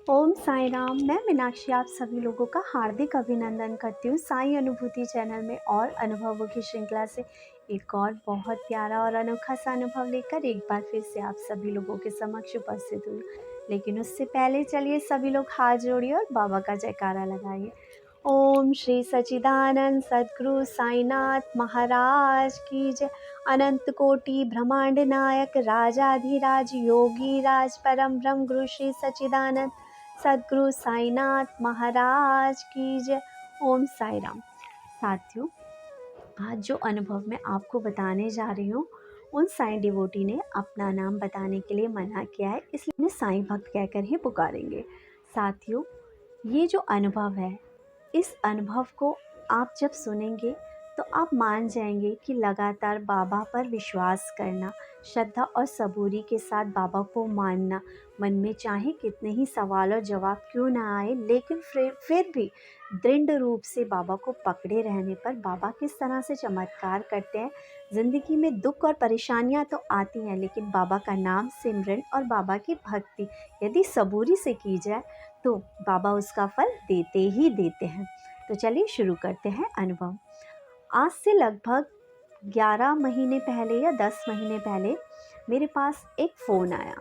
ओम साई राम। मैं मीनाक्षी आप सभी लोगों का हार्दिक अभिनंदन करती हूँ साई अनुभूति चैनल में और अनुभवों की श्रृंखला से एक और बहुत प्यारा और अनोखा सा अनुभव लेकर एक बार फिर से आप सभी लोगों के समक्ष उपस्थित हुई। लेकिन उससे पहले चलिए सभी लोग हाथ जोड़िए और बाबा का जयकारा लगाइए। ओम श्री सच्चिदानंद सद्गुरु साईनाथ महाराज की जय। अनंत कोटि ब्रह्मांड नायक राजाधिराज योगी राज परम ब्रह्म गुरु श्री सच्चिदानंद सद्गुरु साईनाथ महाराज की जय। ओम साई राम। साथियों, आज जो अनुभव मैं आपको बताने जा रही हूँ उन साईं डिवोटी ने अपना नाम बताने के लिए मना किया है, इसलिए उन्हें साईं भक्त कहकर ही पुकारेंगे। साथियों, ये जो अनुभव है, इस अनुभव को आप जब सुनेंगे तो आप मान जाएंगे कि लगातार बाबा पर विश्वास करना, श्रद्धा और सबूरी के साथ बाबा को मानना, मन में चाहे कितने ही सवाल और जवाब क्यों ना आए, लेकिन फिर भी दृढ़ रूप से बाबा को पकड़े रहने पर बाबा किस तरह से चमत्कार करते हैं। ज़िंदगी में दुख और परेशानियां तो आती हैं, लेकिन बाबा का नाम सिमरन और बाबा की भक्ति यदि सबूरी से की जाए तो बाबा उसका फल देते ही देते हैं। तो चलिए शुरू करते हैं अनुभव। आज से लगभग 11 महीने पहले या 10 महीने पहले मेरे पास एक फ़ोन आया।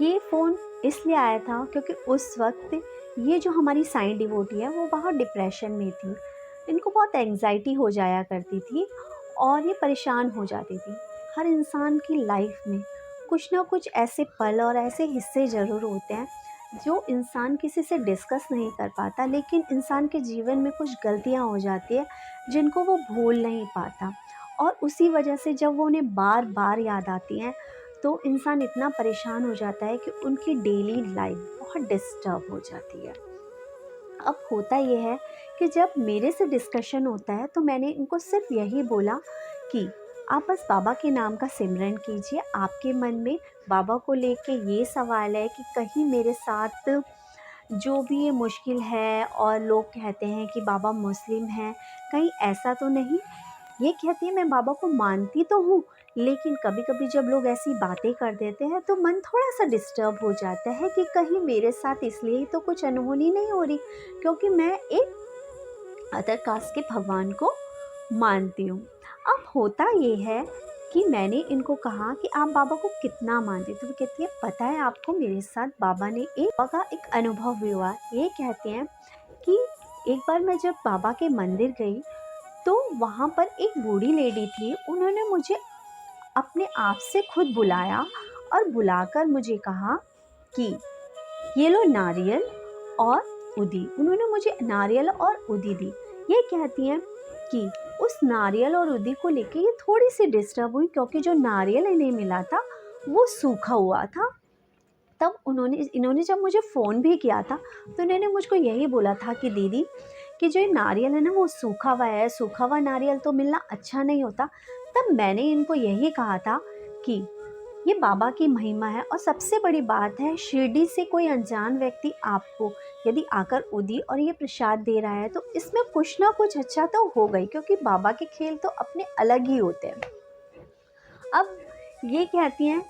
ये फ़ोन इसलिए आया था क्योंकि उस वक्त ये जो हमारी साईं डिवोटी है वो बहुत डिप्रेशन में थी। इनको बहुत एंग्जाइटी हो जाया करती थी और ये परेशान हो जाती थी। हर इंसान की लाइफ में कुछ ना कुछ ऐसे पल और ऐसे हिस्से ज़रूर होते हैं जो इंसान किसी से डिस्कस नहीं कर पाता, लेकिन इंसान के जीवन में कुछ गलतियां हो जाती है जिनको वो भूल नहीं पाता, और उसी वजह से जब वो उन्हें बार बार याद आती हैं तो इंसान इतना परेशान हो जाता है कि उनकी डेली लाइफ बहुत डिस्टर्ब हो जाती है। अब होता ये है कि जब मेरे से डिस्कशन होता है तो मैंने इनको सिर्फ यही बोला कि आप बस बाबा के नाम का सिमरन कीजिए। आपके मन में बाबा को लेके ये सवाल है कि कहीं मेरे साथ जो भी ये मुश्किल है, और लोग कहते हैं कि बाबा मुस्लिम हैं, कहीं ऐसा तो नहीं। ये कहती है मैं बाबा को मानती तो हूँ, लेकिन कभी कभी जब लोग ऐसी बातें कर देते हैं तो मन थोड़ा सा डिस्टर्ब हो जाता है कि कहीं मेरे साथ इसलिए ही तो कुछ अनहोनी नहीं हो रही क्योंकि मैं एक अदर कास्ट के भगवान को मानती हूँ। अब होता ये है कि मैंने इनको कहा कि आप बाबा को कितना मानते, तो वो कहती है पता है आपको, मेरे साथ बाबा ने एक अनुभव भी हुआ। ये कहते हैं कि एक बार मैं जब बाबा के मंदिर गई तो वहाँ पर एक बूढ़ी लेडी थी। उन्होंने मुझे अपने आप से खुद बुलाया और बुलाकर मुझे कहा कि ये लो नारियल और उदी। उन्होंने मुझे नारियल और उदी दी। ये कहती हैं कि उस नारियल और उदी को लेके ये थोड़ी सी डिस्टर्ब हुई क्योंकि जो नारियल इन्हें मिला था वो सूखा हुआ था। तब इन्होंने जब मुझे फ़ोन भी किया था तो इन्होंने मुझको यही बोला था कि दीदी, कि जो ये नारियल है ना वो सूखा हुआ है, सूखा हुआ नारियल तो मिलना अच्छा नहीं होता। तब मैंने इनको यही कहा था कि ये बाबा की महिमा है, और सबसे बड़ी बात है शिरडी से कोई अनजान व्यक्ति आपको यदि आकर उदी और ये प्रसाद दे रहा है तो इसमें कुछ ना कुछ अच्छा तो हो गई, क्योंकि बाबा के खेल तो अपने अलग ही होते हैं। अब ये कहती हैं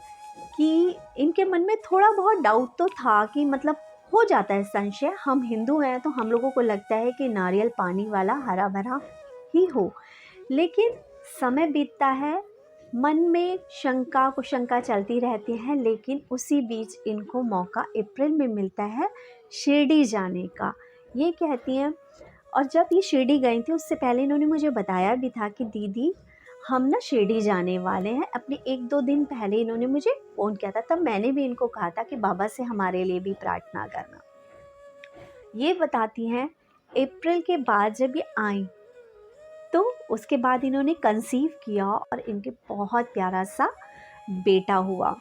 कि इनके मन में थोड़ा बहुत डाउट तो था कि मतलब हो जाता है संशय, हम हिंदू हैं तो हम लोगों को लगता है कि नारियल पानी वाला हरा भरा ही हो, लेकिन समय बीतता है, मन में शंका कुशंका चलती रहती है। लेकिन उसी बीच इनको मौका अप्रैल में मिलता है शिरडी जाने का। ये कहती हैं, और जब ये शिरडी गई थी उससे पहले इन्होंने मुझे बताया भी था कि दीदी हम ना शिरडी जाने वाले हैं। अपने 1-2 दिन पहले इन्होंने मुझे फ़ोन किया था, तब मैंने भी इनको कहा था कि बाबा से हमारे लिए भी प्रार्थना करना। ये बताती हैं अप्रैल के बाद जब ये आई तो उसके बाद इन्होंने कंसीव किया और इनके बहुत प्यारा सा बेटा हुआ।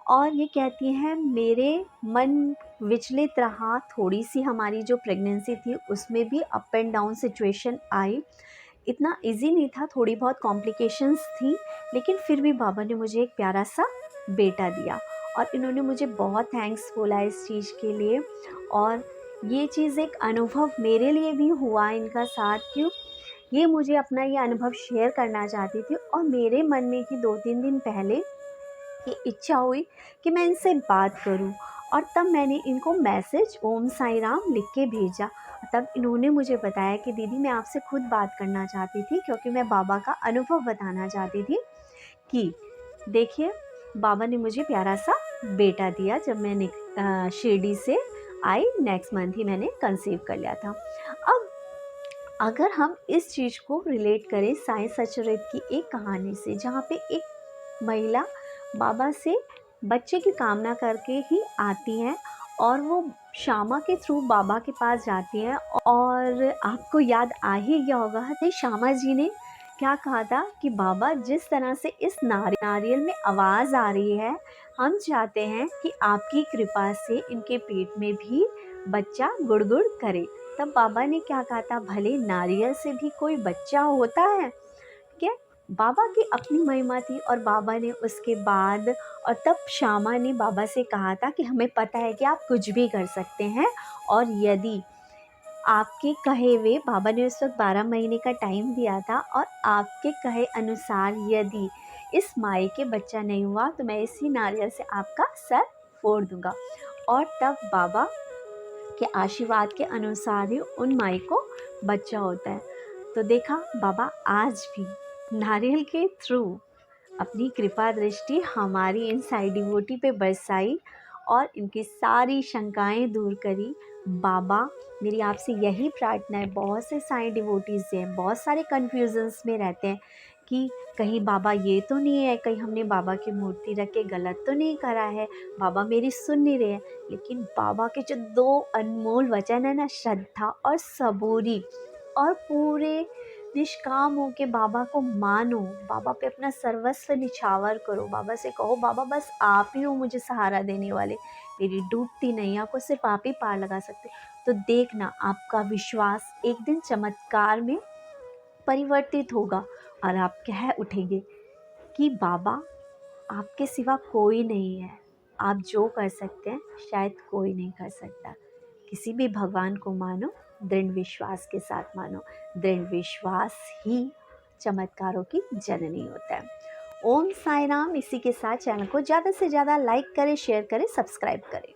और ये कहती हैं मेरे मन विचलित रहा, थोड़ी सी हमारी जो प्रेगनेंसी थी उसमें भी अप एंड डाउन सिचुएशन आई, इतना इजी नहीं था, थोड़ी बहुत कॉम्प्लिकेशंस थी, लेकिन फिर भी बाबा ने मुझे एक प्यारा सा बेटा दिया। और इन्होंने मुझे बहुत थैंक्स बोला इस चीज़ के लिए। और ये चीज़ एक अनुभव मेरे लिए भी हुआ इनका साथ, क्यों ये मुझे अपना ये अनुभव शेयर करना चाहती थी। और मेरे मन में ही 2-3 दिन पहले ये इच्छा हुई कि मैं इनसे बात करूं, और तब मैंने इनको मैसेज ओम साई राम लिख के भेजा। तब इन्होंने मुझे बताया कि दीदी मैं आपसे खुद बात करना चाहती थी, क्योंकि मैं बाबा का अनुभव बताना चाहती थी कि देखिए बाबा ने मुझे प्यारा सा बेटा दिया जब मैं शिरडी से आई। नेक्स्ट मंथ ही मैंने कंसीव कर लिया था। अब अगर हम इस चीज़ को रिलेट करें साईं सचरित की एक कहानी से, जहाँ पे एक महिला बाबा से बच्चे की कामना करके ही आती हैं और वो श्यामा के थ्रू बाबा के पास जाती हैं। और आपको याद आ ही गया होगा कि श्यामा जी ने क्या कहा था कि बाबा जिस तरह से इस नारियल में आवाज़ आ रही है, हम चाहते हैं कि आपकी कृपा से इनके पेट में भी बच्चा गुड़गुड़ करे। तब बाबा ने क्या कहा था, भले नारियल से भी कोई बच्चा होता है क्या। बाबा की अपनी महिमा थी। और बाबा ने उसके बाद और तब श्यामा ने बाबा से कहा था कि हमें पता है कि आप कुछ भी कर सकते हैं, और यदि आपके कहे हुए, बाबा ने उस वक्त 12 महीने का टाइम दिया था, और आपके कहे अनुसार यदि इस माई के बच्चा नहीं हुआ तो मैं इसी नारियल से आपका सर फोड़ दूंगा। और तब बाबा के आशीर्वाद के अनुसार ही उन माई को बच्चा होता है। तो देखा बाबा आज भी नारियल के थ्रू अपनी कृपा दृष्टि हमारी इन साई डिवोटी पे बरसाई और इनकी सारी शंकाएं दूर करी। बाबा मेरी आपसे यही प्रार्थना है, बहुत से साई डिवोटीज़ हैं, बहुत सारे कन्फ्यूजन्स में रहते हैं कि कहीं बाबा ये तो नहीं है, कहीं हमने बाबा की मूर्ति रख के गलत तो नहीं करा है, बाबा मेरी सुन नहीं रहे हैं। लेकिन बाबा के जो 2 अनमोल वचन है ना, श्रद्धा और सबूरी, और पूरे निष्काम हो के बाबा को मानो, बाबा पे अपना सर्वस्व निछावर करो, बाबा से कहो बाबा बस आप ही हो मुझे सहारा देने वाले, मेरी डूबती नैया को सिर्फ आप ही पार लगा सकते। तो देखना आपका विश्वास एक दिन चमत्कार में परिवर्तित होगा और आप कह उठेंगे कि बाबा आपके सिवा कोई नहीं है, आप जो कर सकते हैं शायद कोई नहीं कर सकता। किसी भी भगवान को मानो, दृढ़ विश्वास के साथ मानो, दृढ़ विश्वास ही चमत्कारों की जननी होता है। ओम साई राम। इसी के साथ चैनल को ज़्यादा से ज़्यादा लाइक करें, शेयर करें, सब्सक्राइब करें।